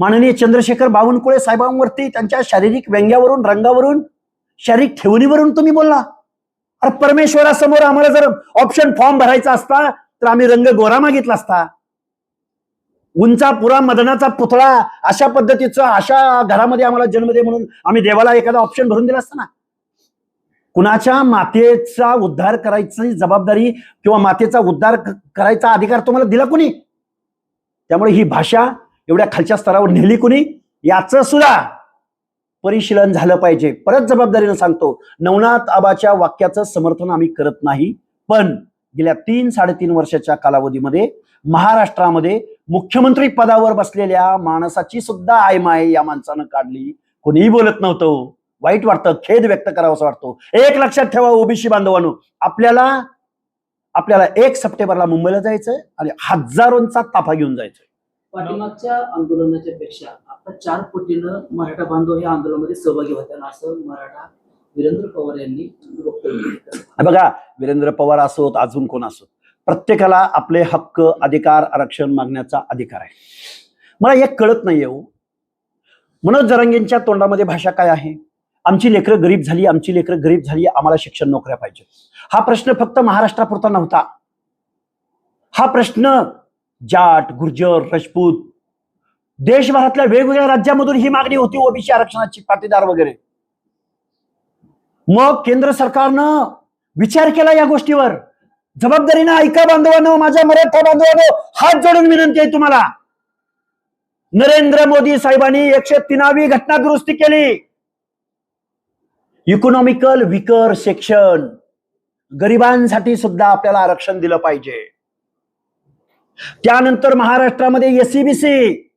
माननीय चंद्रशेखर बावनकुळे साहेबांवरती त्यांच्या शारीरिक व्यंग्यावरून, रंगावरून, शारीरिक ठेवणीवरून तुम्ही बोलला. अरे परमेश्वरासमोर आम्हाला जर ऑप्शन फॉर्म भरायचा असता तर आम्ही रंग गोरा मागितला असता. उंचा पुरा मदनाचा पुतळा अशा पद्धतीचा अशा घरामध्ये आम्हाला जन्म दे म्हणून आम्ही देवाला एखादा ऑप्शन भरून दिला असता ना. कुणाच्या मातेचा उद्धार करायची जबाबदारी किंवा मातेचा उद्धार करायचा अधिकार तुम्हाला दिला कुणी? त्यामुळे ही भाषा एवढ्या खालच्या स्तरावर नेली कुणी याचं सुद्धा परिशीलन झालं पाहिजे. परत जबाबदारीनं सांगतो, नवनाथ आबाच्या वाक्याचं समर्थन आम्ही करत नाही, पण गेल्या 3-3.5 वर्षाच्या कालावधीमध्ये महाराष्ट्रामध्ये मुख्यमंत्री पदावर बसलेल्या माणसाची सुद्धा आयमाय या माणसानं काढली. कोणीही बोलत नव्हतं. वाईट वाटतं, खेद व्यक्त करावासा वाटतो. एक लक्षात ठेवा ओबीसी बांधवांनो, आपल्याला 1 सप्टेंबरला मुंबईला जायचंय आणि हजारोंचा ताफा घेऊन जायचंय. पाठीमागच्या आंदोलनाच्या पेक्षा आता 4 पटीनं मराठा बांधव या आंदोलनामध्ये सहभागी होत्या असं मराठा वीरेंद्र पवार यांनी वक्तव्य केलं. बघा, वीरेंद्र पवार असोत अजून कोण असोत, प्रत्येकाला आपले हक्क, अधिकार, आरक्षण मागण्याचा अधिकार आहे. मला एक कळत नाहीये हो, मनोज जरांगेंच्या तोंडामध्ये भाषा काय आहे? आमची लेकरं गरीब झाली, आमची लेकरं गरीब झाली, आम्हाला शिक्षण नोकऱ्या पाहिजे. हा प्रश्न फक्त महाराष्ट्रापुरता नव्हता. हा प्रश्न जाट, गुर्जर, राजपूत, देशभरातल्या वेगवेगळ्या राज्यामधून ही मागणी होती ओबीसी आरक्षणाची, पाटीदार वगैरे. मग केंद्र सरकारनं विचार केला या गोष्टीवर. जबाबदारीनं ऐका बांधवांनो, माझ्या मराठा बांधवांनो, हात जोडून विनंती आहे तुम्हाला. नरेंद्र मोदी साहेबांनी 103वी घटना दुरुस्ती केली. इकॉनॉमिकल विकर सेक्शन, गरिबांसाठी सुद्धा आपल्याला आरक्षण दिलं पाहिजे. त्यानंतर महाराष्ट्रामध्ये एससीबीसी,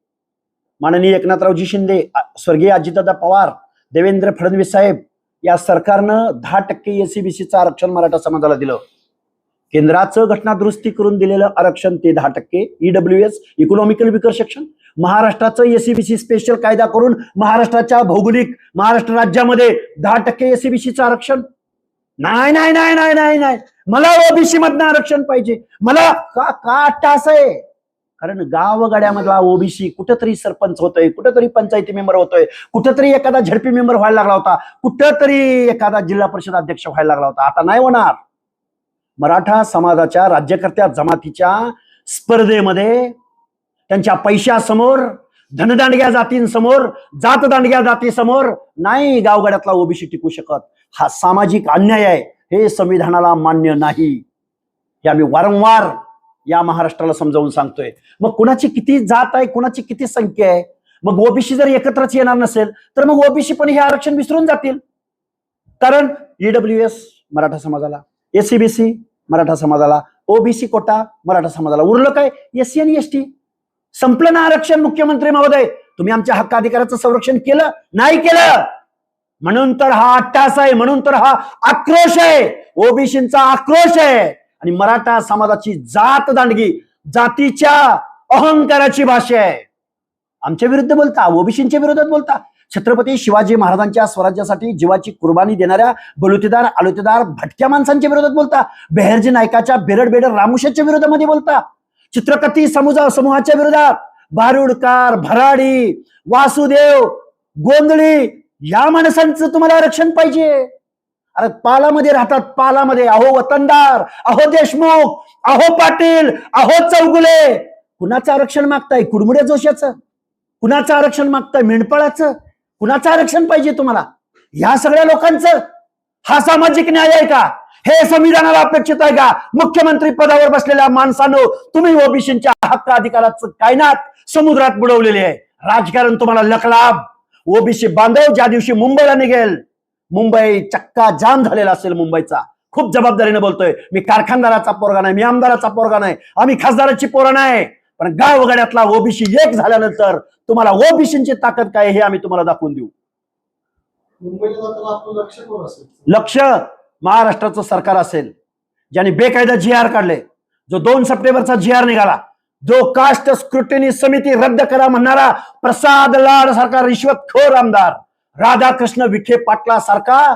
माननीय एकनाथरावजी शिंदे, स्वर्गीय अजितदादा पवार, देवेंद्र फडणवीस साहेब या सरकारनं 10% एससीबीसीचं आरक्षण मराठा समाजाला दिलं. केंद्राचं घटना दुरुस्ती करून दिलेलं आरक्षण ते 10%, ईडब्ल्यूएस, इकॉनॉमिकल विकर सेक्शन. महाराष्ट्राचं एससीबीसी स्पेशल कायदा करून महाराष्ट्राच्या भौगोलिक महाराष्ट्र राज्यामध्ये 10% एससीबीसीचं आरक्षण. नाही नाही नाही नाही नाही नाही, मला ओबीसी मधनं आरक्षण पाहिजे. मला का टास आहे? कारण गावगाड्यामधला ओबीसी कुठेतरी सरपंच होतोय, कुठेतरी पंचायती मेंबर होतोय, कुठेतरी एखादा झडपी मेंबर व्हायला लागला होता, कुठेतरी एखादा जिल्हा परिषद अध्यक्ष व्हायला लागला होता. आता नाही होणार. मराठा समाजाच्या राज्यकर्त्या जमातीच्या स्पर्धेमध्ये त्यांच्या पैशासमोर, धनदांडग्या जातींसमोर, जातदांडग्या जातीसमोर नाही गावगाड्यातला ओबीसी टिकू शकत. हा सामाजिक अन्याय आहे, हे संविधानाला मान्य नाही. हे आम्ही वारंवार या महाराष्ट्राला समजावून सांगतोय. मग कुणाची किती जात आहे, कुणाची किती संख्या आहे? मग ओबीसी जर एकत्रच येणार नसेल तर मग ओबीसी पण हे आरक्षण विसरून जातील. कारण ईडब्ल्यूएस मराठा समाजाला, एससीबीसी मराठा समाजाला, ओबीसी कोटा मराठा समाजाला, उरलं काय? एससी आणि एसटी. संपलं ना आरक्षण. मुख्यमंत्री महोदय, तुम्ही आमच्या हक्क अधिकाराचं संरक्षण केलं नाही केलं? म्हणून तर हा अट्टास आहे, म्हणून तर हा आक्रोश आहे, ओबीसींचा आक्रोश आहे. आणि मराठा समाजाची जात दांडगी, जातीच्या अहंकाराची भाषा आहे. आमच्या विरुद्ध बोलता, ओबीसींच्या विरोधात बोलता. छत्रपती शिवाजी महाराजांच्या स्वराज्यासाठी जीवाची कुर्बानी देणाऱ्या बलुतेदार, आलुतेदार, भटक्या माणसांच्या विरोधात बोलता. बेहरजी नायकाच्या बेरड बेडर रामुशाच्या विरोधामध्ये बोलता. चित्रकथी समूहाच्या विरोधात बारुडकार, भराडी, वासुदेव, गोंधळी या माणसांचं तुम्हाला आरक्षण पाहिजे. अरे पालामध्ये राहतात, पालामध्ये. अहो वतनदार, अहो देशमुख, अहो पाटील, अहो चौगुले. कुणाचं आरक्षण मागताय? कुडमुड्या जोशाचं? कुणाचं आरक्षण मागताय? मेंढपाळाचं? कुणाचं आरक्षण पाहिजे तुम्हाला? या सगळ्या लोकांचं? हा सामाजिक न्याय आहे का? हे संविधानाला अपेक्षित आहे का? मुख्यमंत्री पदावर बसलेल्या माणसांनो, तुम्ही ओबीसींच्या हक्क अधिकाराचं कायनात समुद्रात बुडवलेले आहे. राजकारण तुम्हाला लखलाभ. ओबीसी बांधव ज्या दिवशी मुंबईला निघेल, मुंबई चक्का जाम झालेला असेल मुंबईचा. खूप जबाबदारीने बोलतोय मी. कारखानदाराचा पोरगा नाही, मी आमदाराचा पोरगा नाही, आम्ही खासदाराची पोरं नाही. पण गावगाड्यातला ओबीसी एक झाल्यानंतर तुम्हाला ओबीसींची ताकद काय हे आम्ही तुम्हाला दाखवून देऊ. लक्ष महाराष्ट्राचं सरकार असेल, ज्याने बेकायदा GR काढले, जो 2 सप्टेंबरचा GR निघाला, जो कास्ट स्क्रुटिनी समिती रद्द करा म्हणणारा प्रसाद लाड सारखा रिश्वतखोर आमदार, राधाकृष्ण विखे पाटला सारखा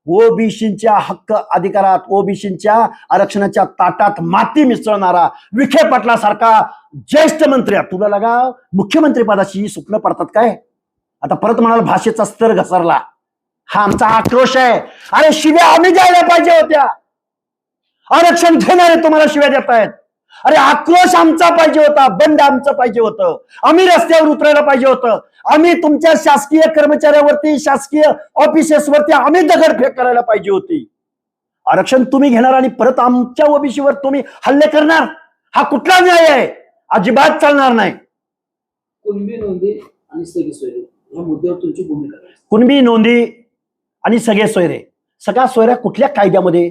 ओबीसीच्या हक्क अधिकारात, ओबीसीच्या आरक्षणाच्या ताटात माती मिसळणारा विखे पाटलासारखा ज्येष्ठ मंत्री, तुला लगा मुख्यमंत्री पदाची स्वप्न पडतात काय? आता परत म्हणाल भाषेचा स्तर घसरला. हा आमचा आक्रोश आहे. अरे शिव्या आम्ही द्यायला पाहिजे होत्या. आरक्षण घेणारे तुम्हाला शिव्या देत आहेत. अरे आक्रोश आमचा पाहिजे होता, बंड आमचं पाहिजे होतं, आम्ही रस्त्यावर उतरायला पाहिजे होतं, आम्ही तुमच्या शासकीय कर्मचाऱ्यावरती, शासकीय ऑफिसेसवरती आम्ही दगडफेक करायला पाहिजे होती. आरक्षण तुम्ही घेणार आणि परत आमच्या ओबीसीवर तुम्ही हल्ले करणार, हा कुठला न्याय आहे? अजिबात चालणार नाही. कुणबी नोंदी आणि सगळी सोयरे या मुद्द्यावर तुमची भूमिका काय? कुणबी नोंदी आणि सगळे सोयरे, सगळ्या सोयऱ्या कुठल्या कायद्यामध्ये,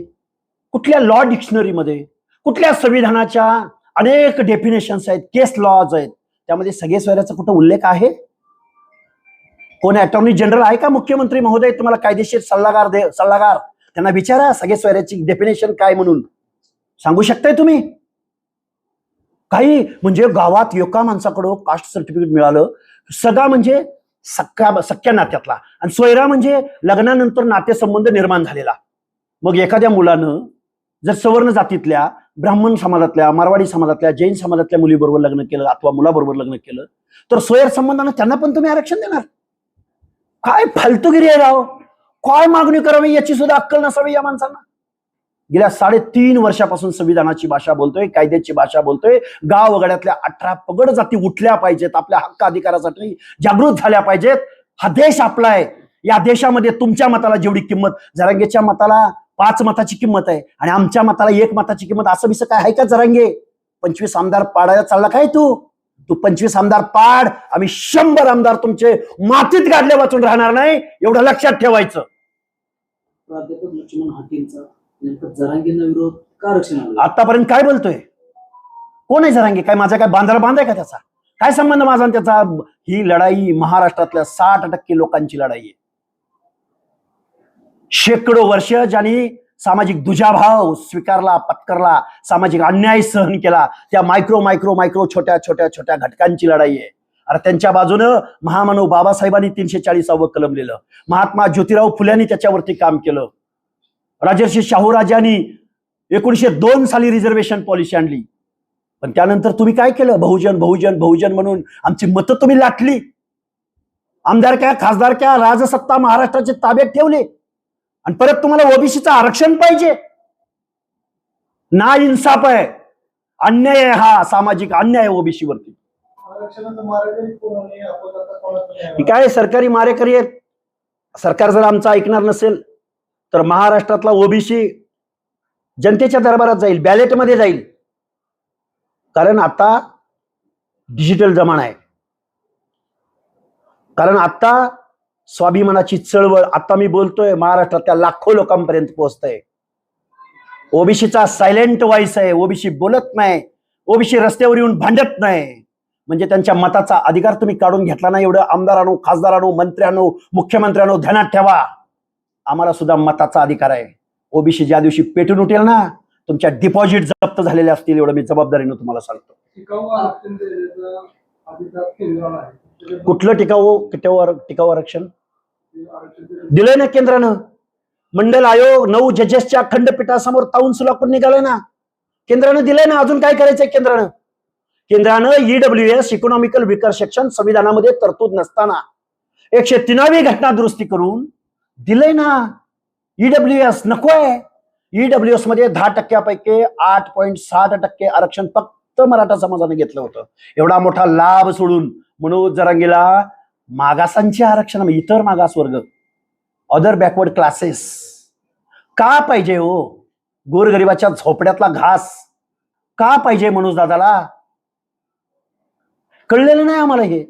कुठल्या लॉ डिक्शनरीमध्ये, कुठल्या संविधानाच्या अनेक डेफिनेशन्स आहेत, केस लॉज आहेत, त्यामध्ये सगळे सोयऱ्याचा कुठं उल्लेख आहे? कोण अटॉर्नी जनरल आहे का मुख्यमंत्री महोदय तुम्हाला कायदेशीर सल्लागार त्यांना विचारा सगळे सोयऱ्याची डेफिनेशन काय म्हणून सांगू शकताय तुम्ही? काही म्हणजे गावात एका माणसाकडं कास्ट सर्टिफिकेट मिळालं, सगळा म्हणजे सख्या नात्यातला, आणि सोयरा म्हणजे लग्नानंतर नातेसंबंध निर्माण झालेला. मग एखाद्या मुलानं जर सवर्ण जातीतल्या, ब्राह्मण समाजातल्या, मारवाडी समाजातल्या, जैन समाजातल्या मुलीबरोबर लग्न केलं अथवा मुलाबरोबर लग्न केलं तर सोयर संबंधानं त्यांना पण तुम्ही आरक्षण देणार? काय फालतूगिरी आहे राव. काय मागणी करावी याची सुद्धा अक्कल नसावी या माणसांना. गेल्या 3.5 वर्षापासून संविधानाची भाषा बोलतोय, कायद्याची भाषा बोलतोय. गाव वगड्यातल्या 18 पगड जाती उठल्या पाहिजेत, आपल्या हक्क अधिकारासाठी जागृत झाल्या पाहिजेत. हा देश आपला आहे. या देशामध्ये तुमच्या मताला जेवढी किंमत, जरांगेच्या मताला 5 मताची किंमत आहे आणि आमच्या मताला 1 मताची किंमत, असं बिसं काय आहे का जरांगे? 25 आमदार पाडायला चालला काय तू? 25 आमदार पाड, आम्ही 100 आमदार तुमचे मातीत गाडले वाचून राहणार नाही, एवढं लक्षात ठेवायचं. प्राध्यापक लक्ष्मण हाटींचा नेमका जरांगेंना विरोध का आरक्षणाला? आतापर्यंत काय बोलतोय? कोण आहे जरांगे? काय माझा काय बांधायला बांधाय का त्याचा? काय संबंध माझा आणि त्याचा? ही लढाई महाराष्ट्रातल्या 60% लोकांची लढाई आहे. शेकडो वर्ष ज्यांनी सामाजिक दुजाभाव स्वीकारला, पत्करला, सामाजिक अन्याय सहन केला, त्या मायक्रो छोट्या घटकांची लढाई आहे. अरे त्यांच्या बाजूनं महामानव बाबासाहेबांनी 340व कलम लिहिलं, महात्मा ज्योतिराव फुल्यांनी त्याच्यावरती काम केलं, राजर्षी शाहूराजांनी 1902 साली रिझर्वेशन पॉलिसी आणली. पण त्यानंतर तुम्ही काय केलं? बहुजन म्हणून आमची मतं तुम्ही लाटली. आमदार क्या, खासदार क्या, राजसत्ता महाराष्ट्राच्या ताब्यात ठेवले आणि परत तुम्हाला ओबीसीचं आरक्षण पाहिजे. ना इन्साफ आहे, अन्याय आहे, हा सामाजिक अन्याय आहे ओबीसी वरती. ही काय सरकारी मारेकरी आहेत. सरकार जर आमचं ऐकणार नसेल तर महाराष्ट्रातला ओबीसी जनतेच्या दरबारात जाईल, बॅलेटमध्ये जाईल. कारण आता डिजिटल जमाना आहे. कारण आता स्वाभिमानाची चळवळ, आता मी बोलतोय, महाराष्ट्रातल्या लाखो लोकांपर्यंत पोहोचतंय. ओबीसीचा सायलेंट व्हॉइस आहे. ओबीसी बोलत नाही, ओबीसी रस्त्यावर येऊन भांडत नाही. म्हणजे त्यांच्या मताचा अधिकार तुम्ही काढून घेतला नाही. एवढं आमदारांनो, खासदारांनो, मंत्र्यांनो, मुख्यमंत्र्यांनो ध्यानात ठेवा, आम्हाला सुद्धा मताचा अधिकार आहे. ओबीसी ज्या दिवशी पेटून उठेल ना, तुमच्या डिपॉझिट जप्त झालेले असतील, एवढं मी जबाबदारीनं तुम्हाला सांगतो. कुठलं टिकाऊ आरक्षण दिलंय ना केंद्रानं? मंडल आयोग 9 जजेसच्या खंडपीठासमोर ताऊन सुलापून निघालंय ना, केंद्रानं दिलंय ना. अजून काय करायचंय केंद्रानं? केंद्रानं ईडब्ल्यूएस इकॉनॉमिकल विकर सेक्शन संविधानामध्ये तरतूद नसताना 103वी घटना दुरुस्ती करून दिलंय ना. ईडब्ल्यूएस नकोय. ईडब्ल्यूएस मध्ये 10% 8.60% आरक्षण फक्त मराठा समाजाने घेतलं होतं. एवढा मोठा लाभ सोडून मनोज जरांगेला मागासांचे आरक्षण, इतर मागासवर्ग, अदर बॅकवर्ड क्लासेस का पाहिजे हो? गोरगरिबाच्या झोपड्यातला घास का पाहिजे मनोज दादाला? कळलेलं नाही आम्हाला हे.